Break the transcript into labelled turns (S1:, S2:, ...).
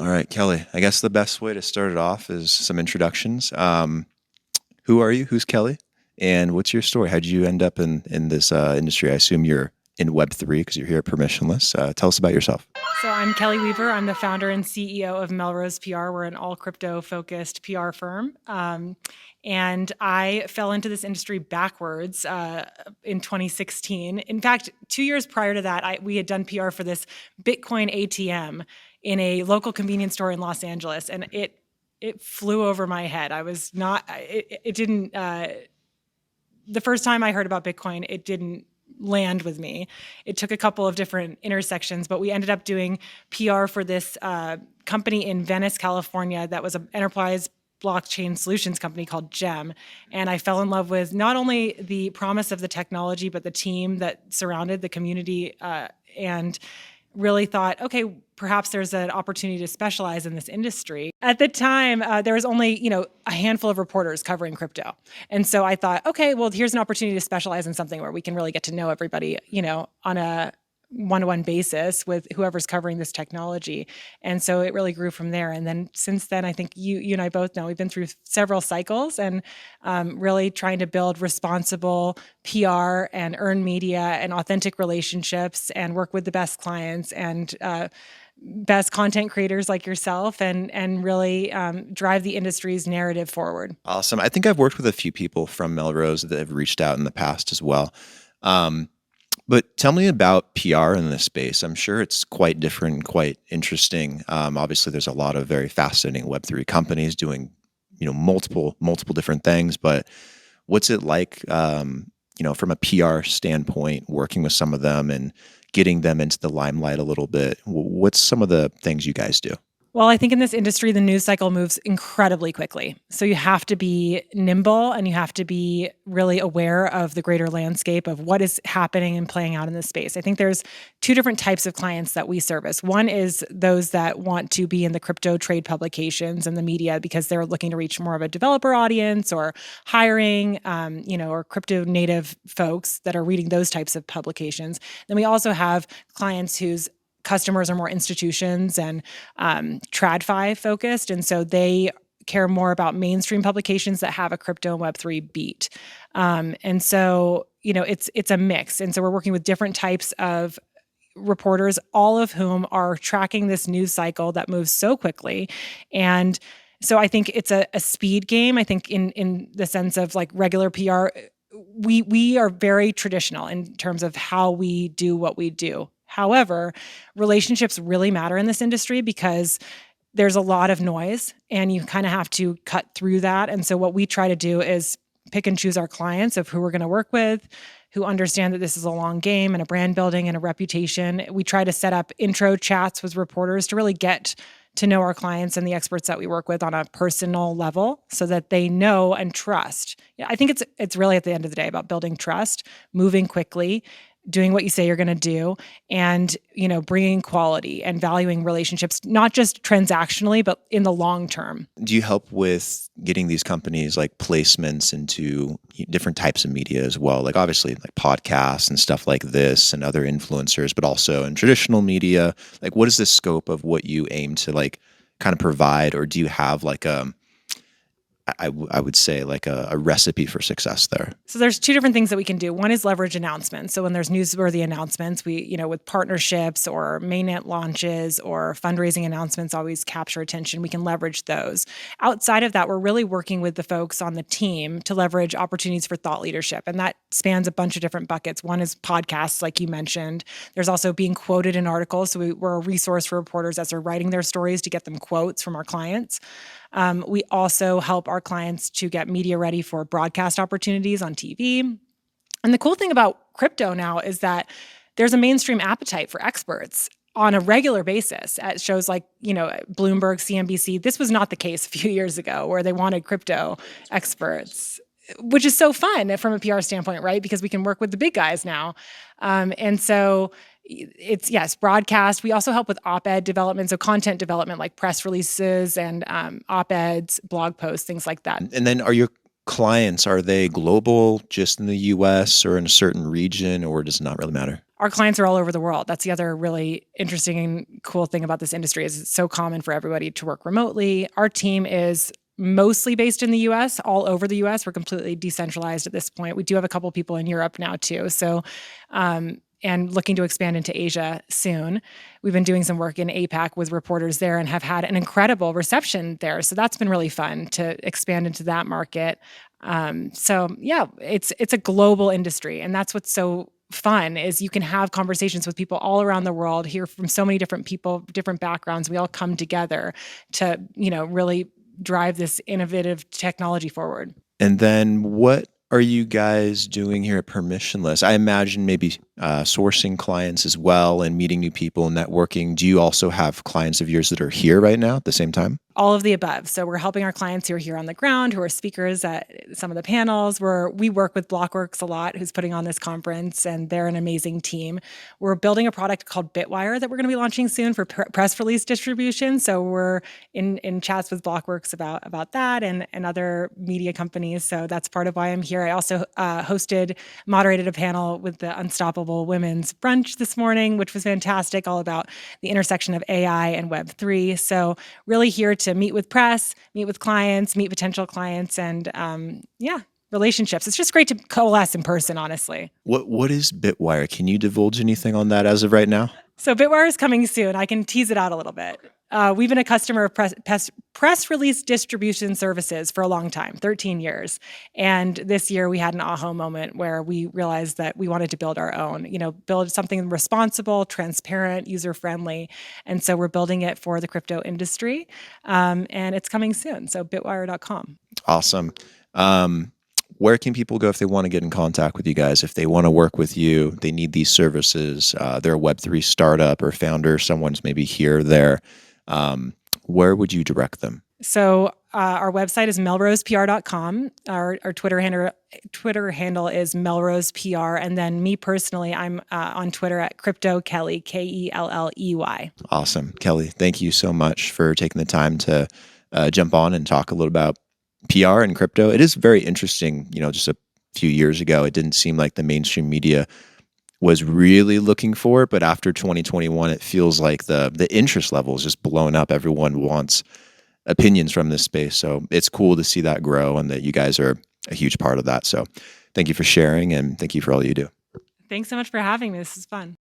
S1: All right, Kelley, I guess the best way to start it off is some introductions. Who are you? Who's Kelley? And what's your story? How did you end up in this industry? I assume you're in Web3 because you're here at Permissionless. Tell us about yourself.
S2: So I'm Kelley Weaver. I'm the founder and CEO of Melrose PR. We're an all crypto focused PR firm. And I fell into this industry backwards in 2016. In fact, 2 years prior to that, we had done PR for this Bitcoin ATM in a local convenience store in Los Angeles. And it flew over my head. I was not, it didn't, the first time I heard about Bitcoin, it didn't land with me. It took a couple of different intersections, but we ended up doing PR for this company in Venice, California that was an enterprise blockchain solutions company called GEM. And I fell in love with not only the promise of the technology, but the team that surrounded the community and really thought, okay, perhaps there's an opportunity to specialize in this industry. At the time, there was only, a handful of reporters covering crypto. And so I thought, okay, well, here's an opportunity to specialize in something where we can really get to know everybody, on a one-to-one basis with whoever's covering this technology. And so it really grew from there. And then since then, I think you and I both know we've been through several cycles and really trying to build responsible PR and earn media and authentic relationships and work with the best clients and best content creators like yourself and really drive the industry's narrative forward.
S1: Awesome. I think I've worked with a few people from Melrose that have reached out in the past as well. But tell me about PR in this space. I'm sure it's quite different and quite interesting. Obviously, there's a lot of very fascinating Web3 companies doing, multiple different things. But what's it like, from a PR standpoint, working with some of them and getting them into the limelight a little bit? What's some of the things you guys do?
S2: Well, I think in this industry, the news cycle moves incredibly quickly. So you have to be nimble and you have to be really aware of the greater landscape of what is happening and playing out in this space. I think there's two different types of clients that we service. One is those that want to be in the crypto trade publications and the media because they're looking to reach more of a developer audience or hiring, or crypto native folks that are reading those types of publications. Then we also have clients whose customers are more institutions and TradFi focused. And so they care more about mainstream publications that have a crypto and Web3 beat. And so, it's a mix. And so we're working with different types of reporters, all of whom are tracking this news cycle that moves so quickly. And so I think it's a speed game. I think in the sense of like regular PR, we are very traditional in terms of how we do what we do. However, relationships really matter in this industry because there's a lot of noise and you kind of have to cut through that. And so what we try to do is pick and choose our clients of who we're going to work with, who understand that this is a long game and a brand building and a reputation. We try to set up intro chats with reporters to really get to know our clients and the experts that we work with on a personal level so that they know and trust. I think it's really at the end of the day about building trust, moving quickly, doing what you say you're going to do, and bringing quality and valuing relationships, not just transactionally, but in the long term.
S1: Do you help with getting these companies like placements into different types of media as well? Like obviously like podcasts and stuff like this and other influencers, but also in traditional media. Like what is the scope of what you aim to like kind of provide, or do you have like I would say like a recipe for success there?
S2: So there's two different things that we can do. One is leverage announcements. So when there's newsworthy announcements, we, with partnerships or mainnet launches or fundraising announcements always capture attention. We can leverage those. Outside of that, we're really working with the folks on the team to leverage opportunities for thought leadership. And that spans a bunch of different buckets. One is podcasts, like you mentioned. There's also being quoted in articles. So we're a resource for reporters as they're writing their stories to get them quotes from our clients. We also help our clients to get media ready for broadcast opportunities on TV. And the cool thing about crypto now is that there's a mainstream appetite for experts on a regular basis at shows like, Bloomberg, CNBC. This was not the case a few years ago where they wanted crypto experts, which is so fun from a PR standpoint, right? Because we can work with the big guys now. And so it's, yes, broadcast. We also help with op-ed development, so content development like press releases and op-eds, blog posts, things like that.
S1: And then are your clients, are they global, just in the US or in a certain region, or does it not really matter?
S2: Our clients are all over the world. That's the other really interesting and cool thing about this industry is it's so common for everybody to work remotely. Our team is mostly based in the US, all over the US. We're completely decentralized at this point. We do have a couple people in Europe now too. So, and looking to expand into Asia soon. We've been doing some work in APAC with reporters there and have had an incredible reception there. So that's been really fun to expand into that market. So yeah, it's a global industry, and that's what's so fun is you can have conversations with people all around the world, hear from so many different people, different backgrounds. We all come together to, really drive this innovative technology forward.
S1: And then what are you guys doing here at Permissionless? I imagine maybe sourcing clients as well and meeting new people and networking. Do you also have clients of yours that are here right now at the same time?
S2: All of the above. So we're helping our clients who are here on the ground, who are speakers at some of the panels. We work with Blockworks a lot, who's putting on this conference, and they're an amazing team. We're building a product called BitWire that we're going to be launching soon for press release distribution. So we're in chats with Blockworks about that and other media companies. So that's part of why I'm here. I also moderated a panel with the Unstoppable Women's Brunch this morning, which was fantastic, all about the intersection of AI and Web3. So really here to meet with press, meet with clients, meet potential clients, and relationships. It's just great to coalesce in person, honestly.
S1: What is BitWire? Can you divulge anything on that as of right now?
S2: So BitWire is coming soon. I can tease it out a little bit. We've been a customer of press release distribution services for a long time, 13 years. And this year we had an aha moment where we realized that we wanted to build our own, build something responsible, transparent, user-friendly. And so we're building it for the crypto industry. And it's coming soon. So bitwire.com.
S1: Awesome. Where can people go if they want to get in contact with you guys? If they want to work with you, they need these services, they're a Web3 startup or founder, someone's maybe here or there. Where would you direct them?
S2: So our website is melrosepr.com. Our Twitter handle is Melrose PR. And then me personally, I'm on Twitter at CryptoKelley, Kelley.
S1: Awesome. Kelley, thank you so much for taking the time to jump on and talk a little about PR and crypto. It is very interesting. Just a few years ago, it didn't seem like the mainstream media was really looking for it, but after 2021, it feels like the interest level is just blown up. Everyone wants opinions from this space. So it's cool to see that grow and that you guys are a huge part of that. So thank you for sharing and thank you for all you do.
S2: Thanks so much for having me. This is fun.